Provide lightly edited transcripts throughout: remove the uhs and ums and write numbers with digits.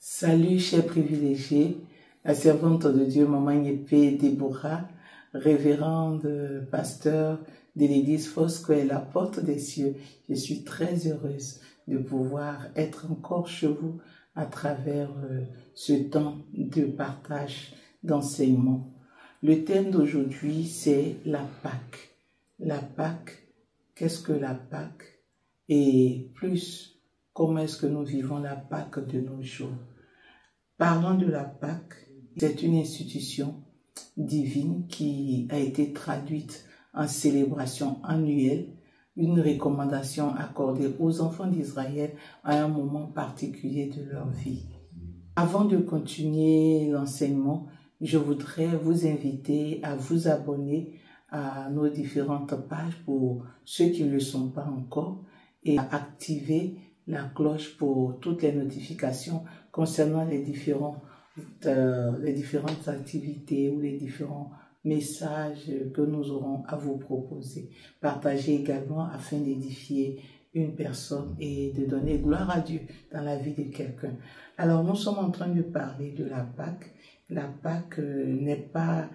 Salut, chers privilégiés, la servante de Dieu, Maman Yépé Déborah, révérende pasteur de l'église Foursquare, la porte des cieux. Je suis très heureuse de pouvoir être encore chez vous à travers ce temps de partage, d'enseignement. Le thème d'aujourd'hui, c'est la Pâque. La Pâque, qu'est-ce que la Pâque? Et plus, comment est-ce que nous vivons la Pâque de nos jours? Parlons de la Pâque. C'est une institution divine qui a été traduite en célébration annuelle, une recommandation accordée aux enfants d'Israël à un moment particulier de leur vie. Avant de continuer l'enseignement, je voudrais vous inviter à vous abonner à nos différentes pages pour ceux qui ne le sont pas encore et à activer la cloche pour toutes les notifications concernant les différentes activités ou les différents messages que nous aurons à vous proposer. Partagez également afin d'édifier une personne et de donner gloire à Dieu dans la vie de quelqu'un. Alors, nous sommes en train de parler de la Pâque. La Pâque n'est pas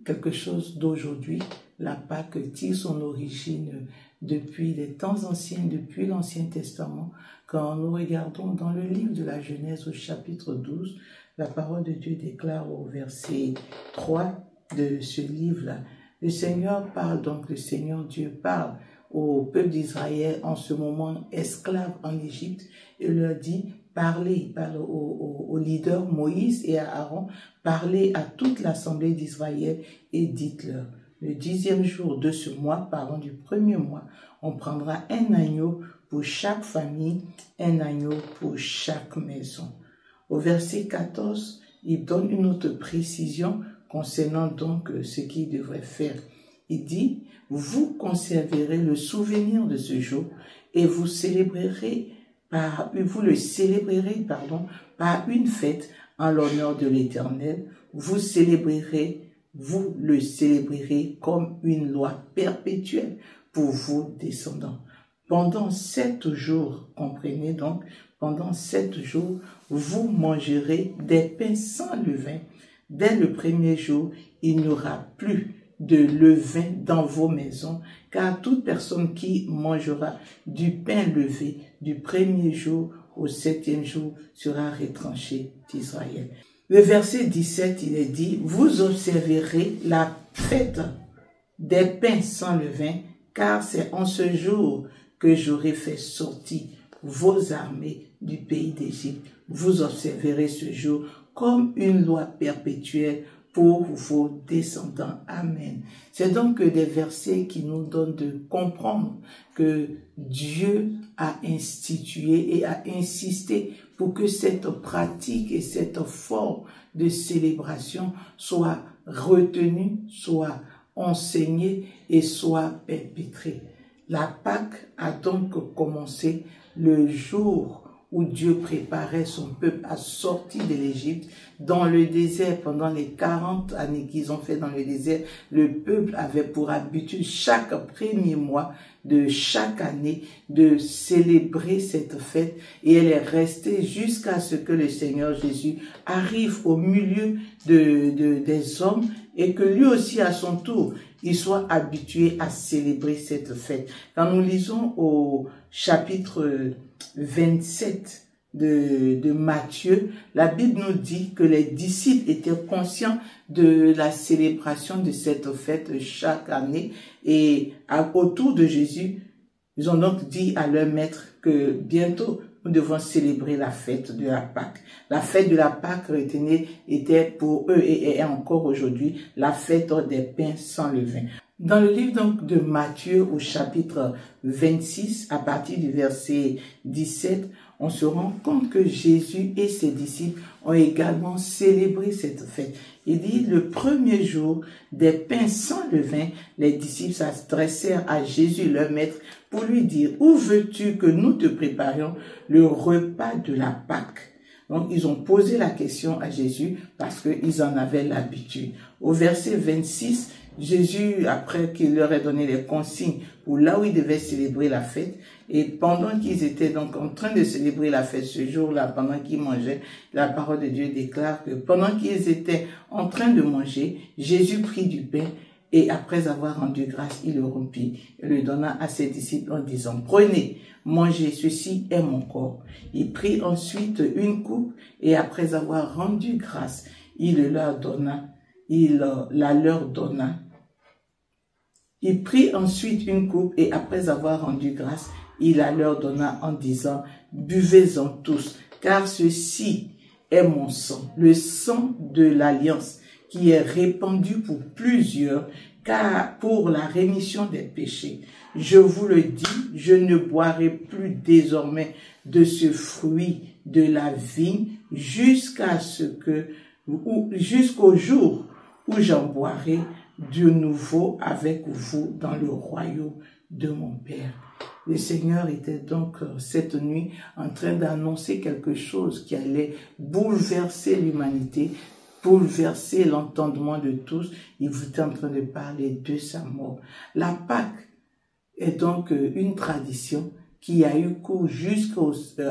quelque chose d'aujourd'hui. La Pâque tire son origine depuis les temps anciens, depuis l'Ancien Testament. Quand nous regardons dans le livre de la Genèse au chapitre 12, la parole de Dieu déclare au verset 3 de ce livre-là, le Seigneur parle, donc le Seigneur Dieu parle au peuple d'Israël en ce moment esclave en Égypte et leur dit, parlez, il parle au leader Moïse et à Aaron, parlez à toute l'assemblée d'Israël et dites-leur, le 10e jour de ce mois, parlons du premier mois, on prendra un agneau pour chaque famille, un agneau pour chaque maison. Au verset 14, il donne une autre précision concernant donc ce qu'il devrait faire. Il dit, vous conserverez le souvenir de ce jour et vous le célébrerez par une fête en l'honneur de l'Éternel. Vous le célébrerez comme une loi perpétuelle pour vos descendants. Pendant 7 jours, comprenez donc, pendant 7 jours, vous mangerez des pains sans levain. Dès le premier jour, il n'y aura plus de levain dans vos maisons, car toute personne qui mangera du pain levé du premier jour au 7e jour sera retranchée d'Israël. Le verset 17, il est dit, vous observerez la fête des pains sans levain, car c'est en ce jour que j'aurai fait sortir vos armées du pays d'Égypte. Vous observerez ce jour comme une loi perpétuelle pour vos descendants. Amen. C'est donc des versets qui nous donnent de comprendre que Dieu a institué et a insisté pour que cette pratique et cette forme de célébration soit retenue, soit enseignée et soit perpétrée. La Pâque a donc commencé le jour où Dieu préparait son peuple à sortir de l'Égypte. Dans le désert, pendant les 40 années qu'ils ont fait dans le désert, le peuple avait pour habitude chaque premier mois de chaque année de célébrer cette fête et elle est restée jusqu'à ce que le Seigneur Jésus arrive au milieu des hommes et que lui aussi à son tour, il soit habitué à célébrer cette fête. Quand nous lisons au chapitre 27 de Matthieu, la Bible nous dit que les disciples étaient conscients de la célébration de cette fête chaque année et autour de Jésus, ils ont donc dit à leur maître que bientôt nous devons célébrer la fête de la Pâque. La fête de la Pâque, retenez, était pour eux et est encore aujourd'hui la fête des pains sans levain. Dans le livre donc de Matthieu au chapitre 26, à partir du verset 17, on se rend compte que Jésus et ses disciples ont également célébré cette fête. Il dit, le premier jour des pains sans levain, les disciples s'adressèrent à Jésus, leur maître, pour lui dire, où veux-tu que nous te préparions le repas de la Pâque? Donc, ils ont posé la question à Jésus parce qu'ils en avaient l'habitude. Au verset 26, Jésus, après qu'il leur ait donné les consignes pour là où ils devaient célébrer la fête, et pendant qu'ils étaient donc en train de célébrer la fête ce jour-là, pendant qu'ils mangeaient, la parole de Dieu déclare que pendant qu'ils étaient en train de manger, Jésus prit du pain et après avoir rendu grâce, il le rompit et le donna à ses disciples en disant, prenez, mangez, ceci est mon corps. Il prit ensuite une coupe et après avoir rendu grâce, il la leur donna. Il prit ensuite une coupe et après avoir rendu grâce, il la leur donna en disant, buvez-en tous, car ceci est mon sang, le sang de l'alliance qui est répandu pour plusieurs, car pour la rémission des péchés. Je vous le dis, je ne boirai plus désormais de ce fruit de la vigne jusqu'au jour où j'en boirai de nouveau avec vous dans le royaume de mon Père. Le Seigneur était donc cette nuit en train d'annoncer quelque chose qui allait bouleverser l'humanité, bouleverser l'entendement de tous. Il était en train de parler de sa mort. La Pâque est donc une tradition qui a eu cours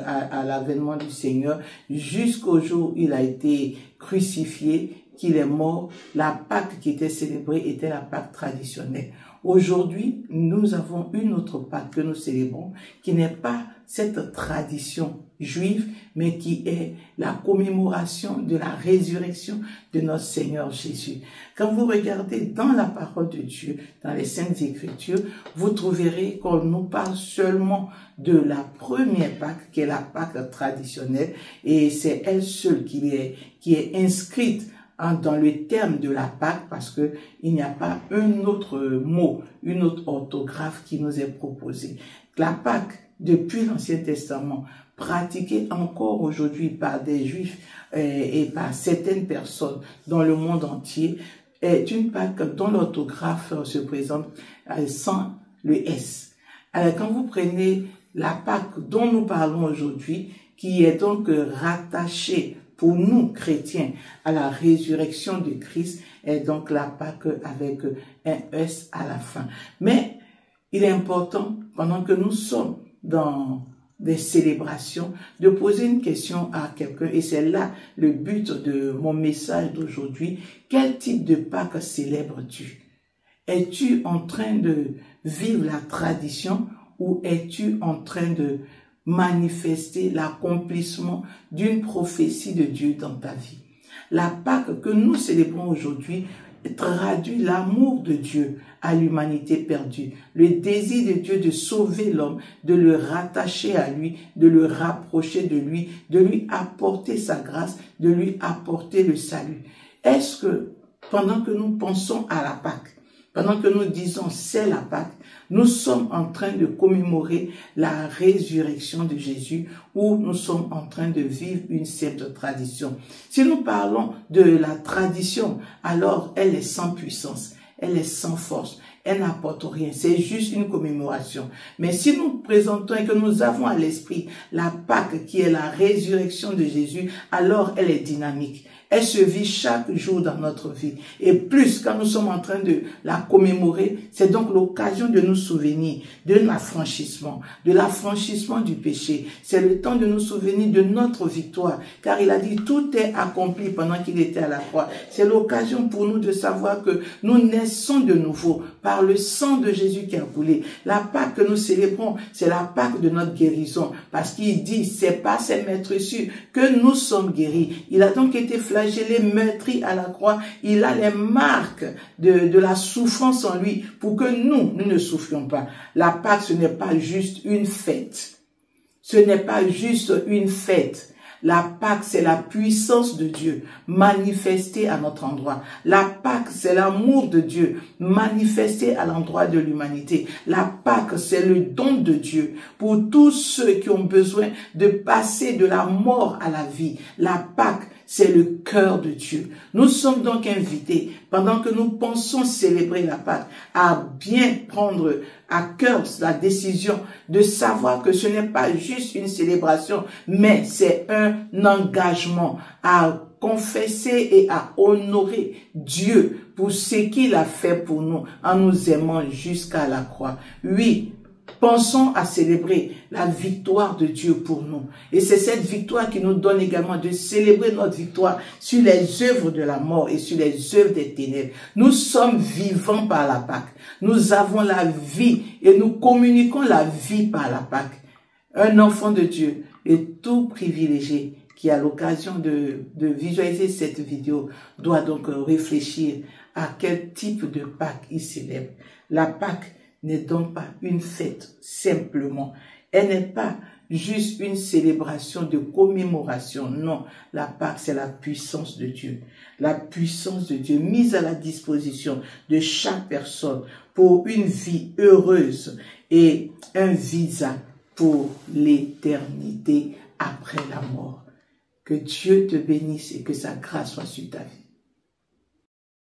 à l'avènement du Seigneur, jusqu'au jour où il a été crucifié, qu'il est mort. La Pâque qui était célébrée était la Pâque traditionnelle. Aujourd'hui, nous avons une autre Pâque que nous célébrons, qui n'est pas cette tradition juive, mais qui est la commémoration de la résurrection de notre Seigneur Jésus. Quand vous regardez dans la parole de Dieu, dans les Saintes Écritures, vous trouverez qu'on nous parle seulement de la première Pâque, qui est la Pâque traditionnelle, et c'est elle seule qui est inscrite dans le terme de la Pâque, parce que il n'y a pas un autre mot, une autre orthographe qui nous est proposée. La Pâque, depuis l'Ancien Testament, pratiquée encore aujourd'hui par des Juifs et par certaines personnes dans le monde entier, est une Pâque dont l'orthographe se présente sans le S. Alors, quand vous prenez la Pâque dont nous parlons aujourd'hui, qui est donc rattachée pour nous, chrétiens, à la résurrection de Christ, est donc la Pâque avec un S à la fin. Mais il est important, pendant que nous sommes dans des célébrations, de poser une question à quelqu'un, et c'est là le but de mon message d'aujourd'hui. Quel type de Pâque célèbres-tu? Es-tu en train de vivre la tradition ou es-tu en train de manifester l'accomplissement d'une prophétie de Dieu dans ta vie? La Pâque que nous célébrons aujourd'hui traduit l'amour de Dieu à l'humanité perdue, le désir de Dieu de sauver l'homme, de le rattacher à lui, de le rapprocher de lui apporter sa grâce, de lui apporter le salut. Est-ce que pendant que nous pensons à la Pâque, pendant que nous disons c'est la Pâque, nous sommes en train de commémorer la résurrection de Jésus ou nous sommes en train de vivre une simple tradition? Si nous parlons de la tradition, alors elle est sans puissance, elle est sans force, elle n'apporte rien, c'est juste une commémoration. Mais si nous présentons et que nous avons à l'esprit la Pâque qui est la résurrection de Jésus, alors elle est dynamique. Elle se vit chaque jour dans notre vie. Et plus, quand nous sommes en train de la commémorer, c'est donc l'occasion de nous souvenir de l'affranchissement du péché. C'est le temps de nous souvenir de notre victoire. Car il a dit, tout est accompli pendant qu'il était à la croix. C'est l'occasion pour nous de savoir que nous naissons de nouveau par le sang de Jésus qui a coulé. La Pâque que nous célébrons, c'est la Pâque de notre guérison. Parce qu'il dit, c'est par ses meurtrissures que nous sommes guéris. Il a donc été flagellé, meurtri à la croix. Il a les marques de la souffrance en lui pour que nous ne souffrions pas. La Pâque, ce n'est pas juste une fête. Ce n'est pas juste une fête. La Pâque, c'est la puissance de Dieu manifestée à notre endroit. La Pâque, c'est l'amour de Dieu manifesté à l'endroit de l'humanité. La Pâque, c'est le don de Dieu pour tous ceux qui ont besoin de passer de la mort à la vie. La Pâque, c'est le cœur de Dieu. Nous sommes donc invités, pendant que nous pensons célébrer la Pâque, à bien prendre à cœur la décision de savoir que ce n'est pas juste une célébration, mais c'est un engagement à confesser et à honorer Dieu pour ce qu'il a fait pour nous en nous aimant jusqu'à la croix. Oui, pensons à célébrer la victoire de Dieu pour nous. Et c'est cette victoire qui nous donne également de célébrer notre victoire sur les œuvres de la mort et sur les œuvres des ténèbres. Nous sommes vivants par la Pâque. Nous avons la vie et nous communiquons la vie par la Pâque. Un enfant de Dieu est tout privilégié qui a l'occasion de visualiser cette vidéo doit donc réfléchir à quel type de Pâque il célèbre. La Pâque n'est donc pas une fête simplement. Elle n'est pas juste une célébration de commémoration. Non, la Pâque, c'est la puissance de Dieu. La puissance de Dieu mise à la disposition de chaque personne pour une vie heureuse et un visa pour l'éternité après la mort. Que Dieu te bénisse et que sa grâce soit sur ta vie.